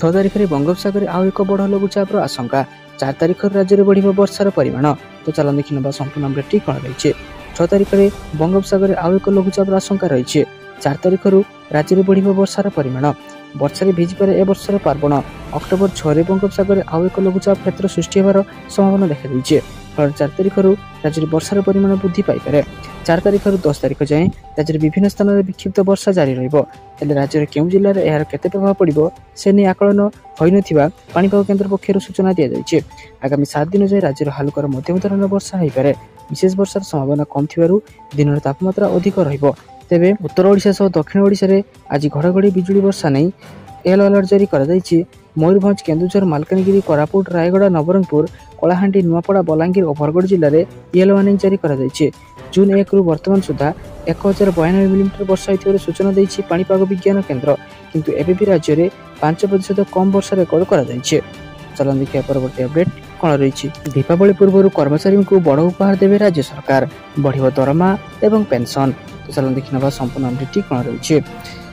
6 तारिखରେ बंगोपसागर आउ एक बड़ लघुचापर आशंका 4 तारिख राज्य में बढ़ वर्षार परिमाण। तो चलो देखि नबा संपूर्ण अपडेट कौन रही। 6 तारिखरे बंगोपसागर आउ एक लघुचापर आशंका रही। 4 तारिख राज्य में बढ़ वर्षार परिमाण। वर्षा भिजिपारे ए वर्षर पार्वण। अक्टोबर 6 बंगोपसागर आउ एक लघुचाप क्षेत्र सृष्टि होवार संभावना देखा। फल 4 तारिख राज्य में वर्षार परिमाण वृद्धि पाइपे। 4 तारिख 10 तारिख जाए राज्य में विभिन्न स्थान में विक्षिप्त वर्षा जारी रही। राज्य में केउ जिले में यार केते प्रभाव पड़ो से नहीं आकलन होइनथिबा पाणीपाग केन्द्र पक्षर सूचना दी जाइए। आगामी 7 दिन जाए राज्य हालुकार मध्यम धरण वर्षा हो पारे। विशेष वर्षार संभावना कम थिबारु दिन तापमात्रा अधिक रहिबो। तेबे उत्तर ओडिशा सह दक्षिण ओडिशा रे आज घड़घड़ी बिजुली वर्षा नहीं येलो अलर्ट जारी करा जाइए। मयूरभंज, केन्दुझर, मालकानगिरी, कोरापुट, रायगड़ा, नवरंगपुर, कलाहांडी, नुआपड़ा, बलांगीर और बरगड़ जिले में येलो वार्निंग जारी करा जाइए। जून 1 रु वर्तमान सुधा 1092 मिलीमीटर वर्षा होइथिबार सूचना देइछि पाणीपाग विज्ञान केन्द्र। किंतु एबे भी राज्य में 5% कम वर्षा रेकर्ड करा जाइए। चलन देखिए परवर्ती अपडेट कौन रही। दीपावली पूर्व कर्मचारी को बड़ उपहार देवे राज्य सरकार, बढ़िव दरमा एवं पेंशन। तो चलन देखि नबा संपूर्ण अपडेट कौन रही।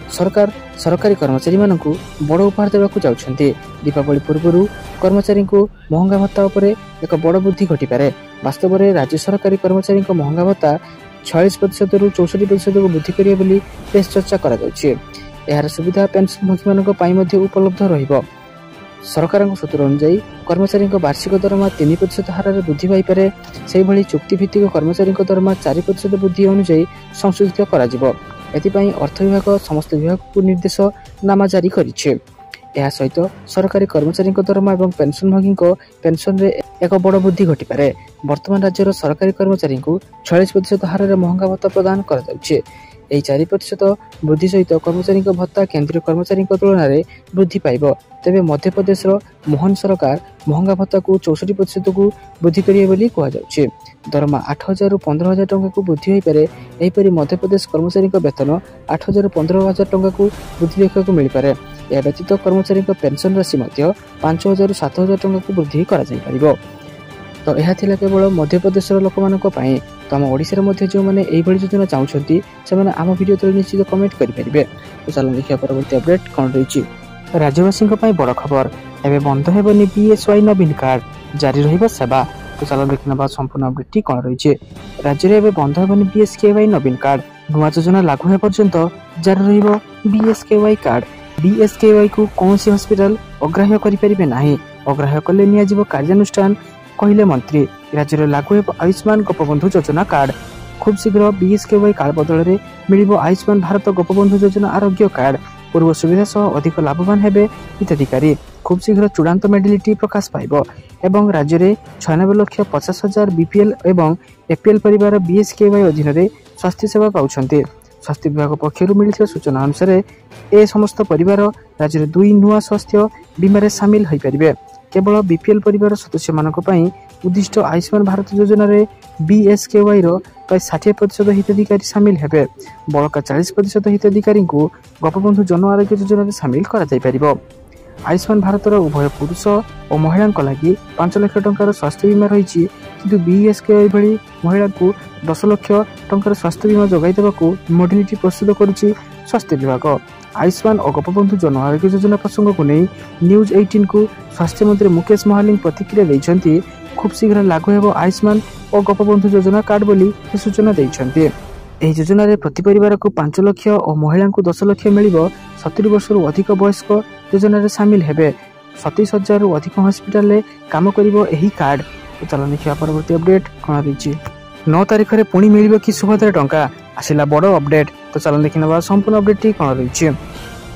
सरकार सरकारी कर्मचारी मानकु बड़ उपहार देवाकू जाउछन्ति। दीपावली पूर्व कर्मचारी को महंगा भत्ता उपरे एक बड़ वृद्धि घटिपारे। वास्तव में राज्य सरकारी कर्मचारी महंगा भत्ता 46% रु 64% को वृद्धि करिवे बोली बेस चर्चा करा जाउछि। एहार सुविधा पेंशनभोगी मानक पई मध्ये उपलब्ध रहिबो। सरकार सूत्र अनुसार कर्मचारी वार्षिक दरमा 3% हार वृद्धि पाइपे। से भली चुक्तिभित्तिक कर्मचारी दरमा 4% वृद्धि अनुसार संशोधित करा जिवो। एथिपाई अर्थ विभाग समस्त विभाग को निर्देश नामा जारी करिछे। एहा सहित सरकारी कर्मचारी दरमा एवं पेंशनभोगी पेंशन रे एक बड़ वृद्धि घटिपारे। वर्तमान राज्यर सरकारी कर्मचारी को 46% हार महंगा भत्ता प्रदान करा जाउछे। एही 4% वृद्धि सहित कर्मचारी भत्ता केंद्रीय कर्मचारी तुलन में वृद्धि पाइब। तेबे मध्य प्रदेश मोहन सरकार महंगा भत्ता को 64% को वृद्धि करिवे बोली कहा जाउछे। दरमा 8,000 रु 15,000 टंका को वृद्धि होई पारे। एहीपरि मध्य प्रदेश कर्मचारी वेतन 8,000 रु 15,000 टंका को वृद्धि देखा मिल पारे। या व्यतीत कर्मचारी पेंशन राशि 5,000 रु 7,000 टंका को वृद्धि करा जाई परिबो। तो यह थिला केवल मध्य प्रदेश लोक मानक पई। तो आम ओडिशा मध्ये जो माने एई भली योजना चाहुछंती से माने आम वीडियो तले निश्चित कमेंट करि परिबे। तो चलो देखिया परवर्ती अपडेट कोन रहिछि। राज्यवासी पई बड़ खबर, एबे बंद हेबनी बीएसवाई नवीन कार्ड, जारी रहिबो सेवा। तो चलो देखिनबा संपूर्ण अपडेट कोन रहिछि। राज्य रे एबे बंद हेबनी बीएसकेवाई नवीन कार्ड, नुआ योजना लागू हे पर्यंत जारी रहिबो बीएसकेवाई कार्ड। बीएसकेवाई को कौन सी हॉस्पिटल अग्राह्य करि परिबे नाही। अग्राह्य कले निया जिवो कार्यानुष्ठान कहले मंत्री। राज्य में लागू हो आयुष्मान गोपबंधु योजना कार्ड। खूब शीघ्र बीएसकेवाई कार्ड बदल में मिल आयुष्मान भारत गोपबंधु योजना आरोग्य कार्ड। पूर्व सुविधा सह अधिक लाभवान हेबे हिताधिकारी। खूब शीघ्र चूड़ांत मेडिलिटी प्रकाश पाइब। एवं राज्य में 96,50,000 बीपीएल एवं एपीएल परिवार बीएसकेवाई अधीन में स्वास्थ्य सेवा पाउछन्ते। स्वास्थ्य विभाग पक्षर मिलथिबा सूचना अनुसार ए समस्त परिवार राज्य में 2 नुआ स्वास्थ्य बीमा सामिल हो पारे। केवल बीपीएल परिवार सदस्य मानक पई उद्दिष्ट आयुष्मान भारत योजना रे बीएसकेवाई रो प्राय 60% हिताधिकारी सामिल हेबे। बड़का 40% हिताधिकारी को गोपबंधु जन आरोग्य योजना रे सामिल करा जाय परिबो। आयुष्मान भारत रो उभय पुरुष और महिला लगी 5 लाख टंकार स्वास्थ्य बीमा रही। किंतु बीएसकेवाई भली महिला को 10 लाख टंकार स्वास्थ्य बीमा जोगाई देबाकू मॉडलिटी प्रस्तुत करुछि स्वास्थ्य विभाग। आयुष्मान और गोपबंधु जन आरोग्य योजना प्रसंग को नहीं न्यूज 18 को स्वास्थ्य मंत्री मुकेश महालिंग प्रतिक्रिया देइछन्ति। खूब शीघ्र लागू हेबो आयुष्मान और गोपबंधु योजना कार्ड बोली सूचना देइछन्ति। एही योजना रे प्रति परिवार को 5 लाख और महिला को 10 लाख मिलिबो। 70 वर्ष रु अधिक वयस्क योजना रे शामिल हेबे। 27,000 रु अधिक हॉस्पिटल रे काम करिवो एही कार्ड। तो चलो देखिया परवर्ती अपडेट कोन रहिछि। 9 तारिख रे पुणी मिलिबो कि सुभद्रा टंका, आसिला बड़ अपडेट। तो चलो देखिनबा संपूर्ण अपडेट टी कोन रहिछि।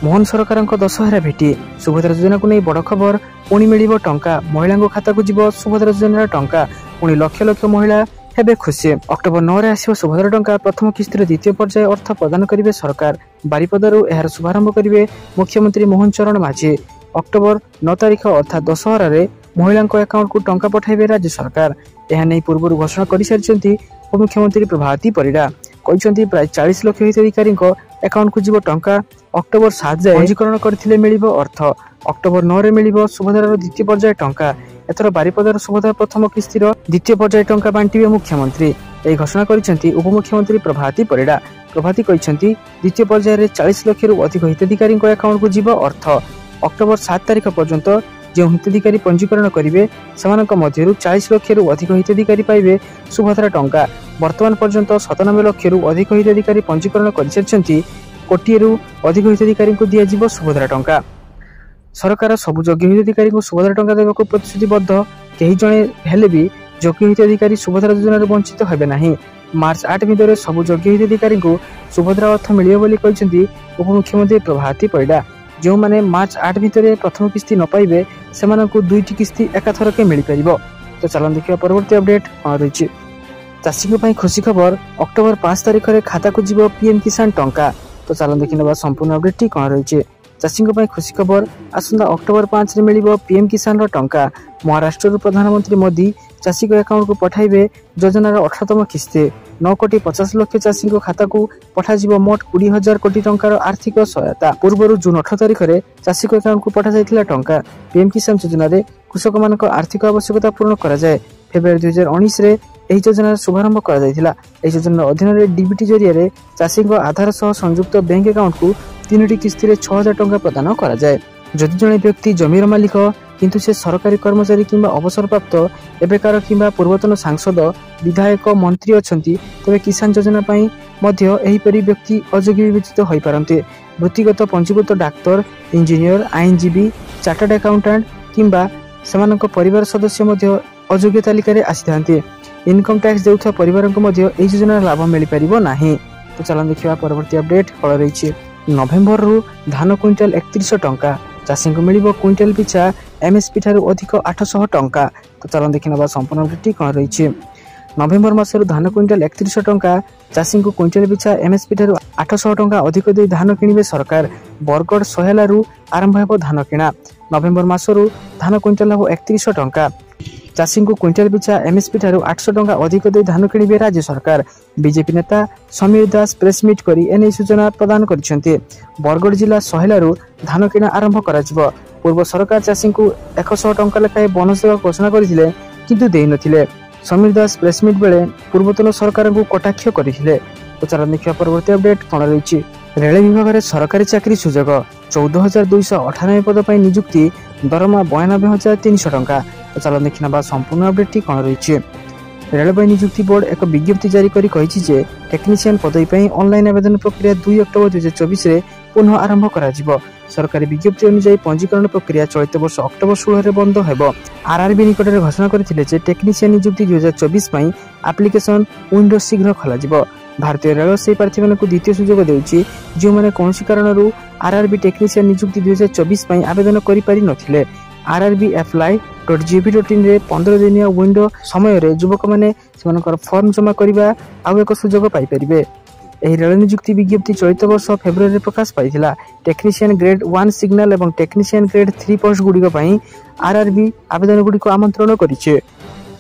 मोहन सरकार दशहरा भेटी सुभद्रा योजना को नहीं बड़ खबर। पुणी मिलिबो टंका, महिला खाता को जीव सुभद्रा योजना टंका। पुणी लक्ष लक्ष महिला हेबे खुशी। अक्टोबर 9 रे आसीबो सुभद्रा टंका। प्रथम किस्तिर द्वितीय पर्याय अर्थ प्रदान करिवे सरकार। बारिपदारू एहार शुभारंभ करिवे मुख्यमंत्री मोहन चरण माझी। अक्टोबर 9 तारिख अर्थात दशहरा रे महिला अकाउंट को टंका पठाइबे राज्य सरकार। यह नहीं पूर्व घोषणा कर सारी उपमुख्यमंत्री प्रभाती परिडा कहते प्राय 40 लाख हिताधिकारी अकाउंट को जीव टंका। अक्टोबर 7 जाए पंजीकरण करथिले मिलिबो अर्थ। अक्टोबर 9 रे मिलिबो सुभद्रार द्वितीय पर्याय टंका। एथर बारिपदार सुभद्रा प्रथम किस्तिर द्वितीय पर्याय टंका बांटिबे मुख्यमंत्री। यह घोषणा करिसेंती उपमुख्यमंत्री प्रभाती परिडा। प्रभाती कहते द्वितीय पर्याय 40 लाख रु अधिक हिताधिकारी अकाउंट को जीव अर्थ। अक्टोबर 7 तारिख पर्यंत जो हिताधिकारी पंजीकरण करेंगे से 40 लाख अधिक हिताधिकारी पाइबे सुभद्रा टंका। वर्तमान पर्यंत 97 लाख अधिक हिताधिकारी पंजीकरण कर कोटी अधिक हिताधिकारी को दिज्व सुभद्रा टंका। सरकार सबु योग्य हिताधिकारी को सुभद्रा टंका देवा प्रतिश्रुतिबद्ध। कहीं जड़े हेले भी योग्य हिताधिकारी सुभद्रा योजन वंचित होबे नहीं। मार्च 8 भितर सबु योग्य हिताधिकारी को सुभद्रा अर्थ मिलियो बोली कहते उपमुख्यमंत्री प्रभाती परिडा। जो मैंने मार्च 8 भितर प्रथम किस्ती न पाइबे से 2टी किस्ती एकाथरक मिल पार। तो चलन देखा परवर्ती अपडेट कौन रही। चाषी खुशी खबर अक्टोबर 5 तारिख में खाता को जीव पीएम किसान टंका। तो चलन देखी ना संपूर्ण अपडेट कौन रही। चाषी खुशी खबर आसंता अक्टोबर 5 में मिल पीएम किसान टंका। महाराष्ट्र प्रधानमंत्री मोदी चाषी अकाउंट को पठाइबे योजनार 18तम किस्ती। 9,50,00,000 चाषी खाता को पठाଯିव मोट 20,000 कोटी टंकार आर्थिक सहायता। पूर्व जून 18 तारिख में चाषी अकाउंट को पठाई टंका। पीएम किसान योजना कृषक मान आर्थिक आवश्यकता पूर्ण करा जाए। फेब्रुआरी 2019 रे एही योजनार शुभारंभ करा जायतिला। एही योजना अधीन रे डीबीटी जरिया चाषी आधार सह संयुक्त बैंक अकाउंट को 3टी किस्ती रे 6,000 टंका प्रदान करा जाए। जदि जड़े व्यक्ति जमीर मालिक किंतु से सरकारी कर्मचारी किंबा अवसरप्राप्त एबेकार किंबा पूर्वतन सांसद विधायक मंत्री अछंती तेबे किसान योजना पाई मध्य एहीपरि व्यक्ति अयोग्य विवेचित होई पारंते। वृत्तिगत पंजीकृत डाक्तर इंजीनियर आईनजीवी चार्टर्ड अकाउंटेंट किंबा सेमानक परिवार सदस्य मध्य अयोग्य तालिका रे आसीथांते। इनकम टैक्स देउथा परिवार को मध्य एही योजना लाभ मिल पारिबो नाही। तो चलन देखिबा परवर्ती अपडेट कळ रहिछि। नवेम्बर रु धान क्विंटाल 3100 टंका। चाषी को मिल क्विंटाल पिछा एमएसपी ठारू अधिक 800 टंका। तो चलन देखिना संपूर्ण अपडेट कौन रही। नवेम्बर मासर धान क्विंटाल 3100 टंका। चाषी को क्विंटाल पिछा एमएसपी ठारू 800 टंका अधिक दे धान किणवे सरकार। बरगढ़ सहेलारू आरंभ हो धान किणा। नवेम्बर मासर धान क्विंटाल हम 3100 टंका। चाषी को क्विंटाल पिछा एमएसपी ठारू 800 टंका अधिक दे धान किणवे राज्य सरकार। बीजेपी नेता समीर दास प्रेसमिट करी एने सूचना प्रदान करछन्ते। बरगढ़ जिला सहेलारू धान किणा आरंभ कराजिबो। पूर्व सरकार चाषी को 100 टंका लेखाए बोनस देवा घोषणा करथिले किंतु देई नथिले। समीर दास प्रेसमिट बेले पूर्वतन सरकार को कटाक्ष करथिले। तो चलन देखिया परवर्ती अपडेट कोन रहिछि। रेल विभाग रे सरकारी चाकरी सुजोग 14,298 पद पर नियुक्ति। दरमा 92,300 टंका। तो चलन देखिना संपूर्ण अपडेट कोन रहिछि। रेलवे नियुक्ति बोर्ड एक विज्ञप्ति जारी करी कहिछि जे टेक्नीशियन पदवी पर ऑनलाइन आवेदन प्रक्रिया 2 अक्टोबर 2024 रे पुनः आरंभ कराजिबो। सरकारी विज्ञप्ति अनुसार पंजीकरण प्रक्रिया चलित वर्ष अक्टोबर 16 में बंद हो। आरआरबी निकट में घोषणा करथिले जे टेक्नीशियन नियुक्ति 2024 पई एप्लिकेशन विंडो शीघ्र खोलाजिबो। भारतीय रेल से प्रार्थी को द्वितीय सुजोग देउछि जो माने कोनोसी कारणरू आरआरबी टेक्नीशियन नियुक्ति 2024 पई आवेदन करि पारि नथिले। rrbapply.gov.in रे 15 दिनिया विंडो समय रे युवक माने सेमानकर फॉर्म जमा करिबा आउ एक सुजोग पाइ परिबे। एही रेल नियुक्ति विज्ञप्ति चलित वर्ष फेब्रुआरी प्रकाश पाइथिला। टेक्नीशियन ग्रेड 1 सिग्नल एवं टेक्नीशियन ग्रेड 3 पोस्ट गुडिक पई आरआरबी आवेदन गुडिक आमंत्रण करिছে।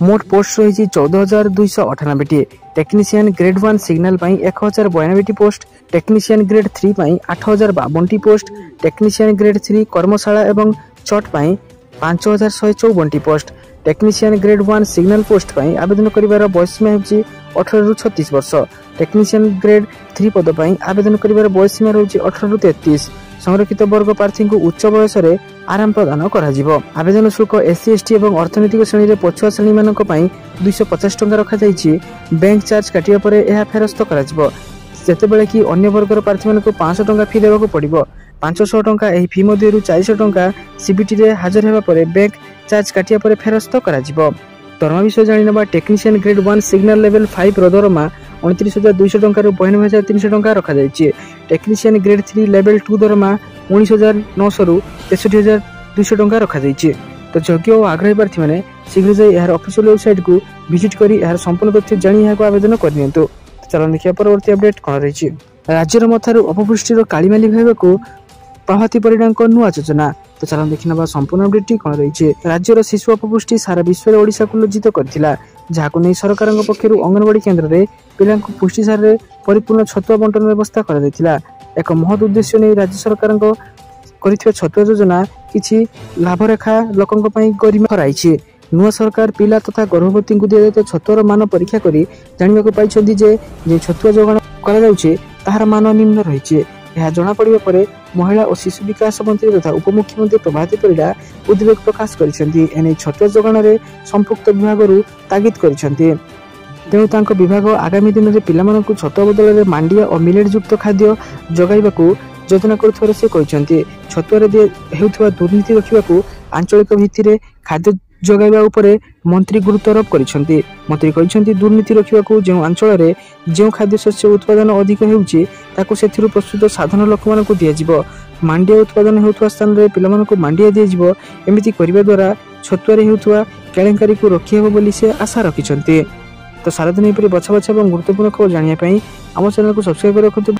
मोट पोस्ट रही 14,298 टी। टेक्नीशियन ग्रेड 1 सिग्नल पई 1,092 टी पोस्ट। टेक्नीशियन ग्रेड 3 पई 8,052 टी पोस्ट। टेक्नीशियन ग्रेड 3 कर्मशाला एवं चट पई 5,154 T post. Technician grade 1 signal post पई आवेदन करिवार बयसीमा हेउची 18 रु 36 वर्ष। टेक्नीशियन ग्रेड 3 पद पई आवेदन करिवार बयसीमा रहउची 18 रु 33। संरक्षित वर्ग प्रार्थी को उच्च बयस रे आराम प्रदान कराजिबो। आवेदन शुल्क एससी एसटी एवं अर्थनैतिक श्रेणी रे पछुआ श्रेणी मानक पई 250 टंका रखा जायछि। बैंक चार्ज काटिया परे एहा फेरस्त कराजिबो। जेतेबेले कि अन्य वर्गर प्रार्थी मानक 500 टंका फी देबाको पड़िबो। 500 टंका एही फी मध्यरु 400 टंका सीबीटी रे हाजर हेबा परे बैंक चार्ज काटिया परे फेरस्त कराजिबो। दरमा विषय जानि नबा। टेक्नीशियन ग्रेड 1 सिग्नल लेवल 5 रो दरमा 29,200 टंका रु 92,300 टंका रखा जायछि। टेक्नीशियन ग्रेड 3 लेवल 2 दरमा 19,900 रु 63,200 टंका रखा जायछि। तो योग्य और आग्रही प्रार्थी माने शीघ्र जाई यार ऑफिशियल वेबसाइट को विजिट करी यार संपूर्ण तथ्य जानि याको आवेदन करनियंतु। चलन देखिया परवर्ती अपडेट कोन रहिछि। राज्यर मथारु अपपुष्टिर कालीमाली भागको प्रभाती परिडांक नुआ योजना। तो चलन देखिना संपूर्ण अपडेट कोन रहिछि। राज्यर शिशु अपपुष्टि सारा विश्व रे ओडिसा को लज्जित करथिला। जाको नै सरकार पक्षरु अंगनवाड़ी केन्द्र रे पिलां को पुष्टि सार रे परिपूर्ण छतुआ बंटन व्यवस्था करा दैथिला। एक महत् उद्देश्य नै राज्य सरकार करिथिबा छतुआ योजना किछि लाभ रेखा लोकंक पई गरिमा कराइछि। नुआ सरकार पिला तथा गर्भवती को दिया छतुआर मान परीक्षा करी जानिबाको पाइछन्ती जे छतुआ जोगाण करा जाउछि ताहार मान निम्न रहिछि। ଏହା ଜଣାପଡ଼ିବା ପରେ ମହିଳା ଓ ଶିଶୁ ବିକାଶ ମନ୍ତ୍ରୀ ତଥା ଉପମୁଖ୍ୟମନ୍ତ୍ରୀ ପ୍ରଭାତୀ ପରିଡ଼ା ଉଦ୍ବେଗ ପ୍ରକାଶ କରିଛନ୍ତି। ଏନେଇ ଛତୁଆ ଯୋଗାଣରେ ସମ୍ପୃକ୍ତ ବିଭାଗରୁ ତାଗିଦ କରିଛନ୍ତି। ତେଣୁ ତାଙ୍କ ବିଭାଗ ଆଗାମୀ ଦିନରେ ପିଲାମାନଙ୍କୁ ଛତୁଆ ବଦଳରେ ମାଣ୍ଡିଆ ଓ ମିଲେଟ୍ ଯୁକ୍ତ ଖାଦ୍ୟ ଯୋଗାଇବାକୁ ଯୋଜନା କରୁଥିବାର ସେ କହିଛନ୍ତି। ଛତୁଆରେ ହେଉଥିବା ଦୁର୍ନୀତି ରୋକିବାକୁ ଆଞ୍ଚଳିକ ଭିତ୍ତିରେ ଖାଦ୍ୟ ଯୋଗାଇବା ଉପରେ ମନ୍ତ୍ରୀ ଗୁରୁତ୍ୱାରୋପ କରିଛନ୍ତି। ମନ୍ତ୍ରୀ କହିଛନ୍ତି, ଦୁର୍ନୀତି ରୋକିବାକୁ ଯେଉଁ ଅଞ୍ଚଳରେ ଯେଉଁ ଖାଦ୍ୟଶସ୍ୟ ଉତ୍ପାଦନ ଅଧିକ ହେଉଛି ତାକୁ ସେଥିରୁ ପ୍ରସ୍ତୁତ ସାଧାରଣ ଲୋକମାନଙ୍କୁ ଦିଆଯିବ। ମାଣ୍ଡିଆ ଉତ୍ପାଦନ ହେଉଥିବା ସ୍ଥାନରେ ପିଲାମାନଙ୍କୁ ମାଣ୍ଡିଆ ଦିଆଯିବ। ଏମିତି କରିବା ଦ୍ୱାରା ଛତୁଆରେ ହେଉଥିବା କେଳେଙ୍କାରୀକୁ ରୋକିହେବ ବୋଲି ସେ ଆଶା ରଖିଛନ୍ତି। ତ ସାରାଦିନ ଏପରି ବଛା ବଛା ଏବଂ ଗୁରୁତ୍ୱପୂର୍ଣ୍ଣ ଖବର ଜାଣିବା ପାଇଁ ଆମ ଚ୍ୟାନେଲକୁ ସବସ୍କ୍ରାଇବ କରି ରଖନ୍ତୁ।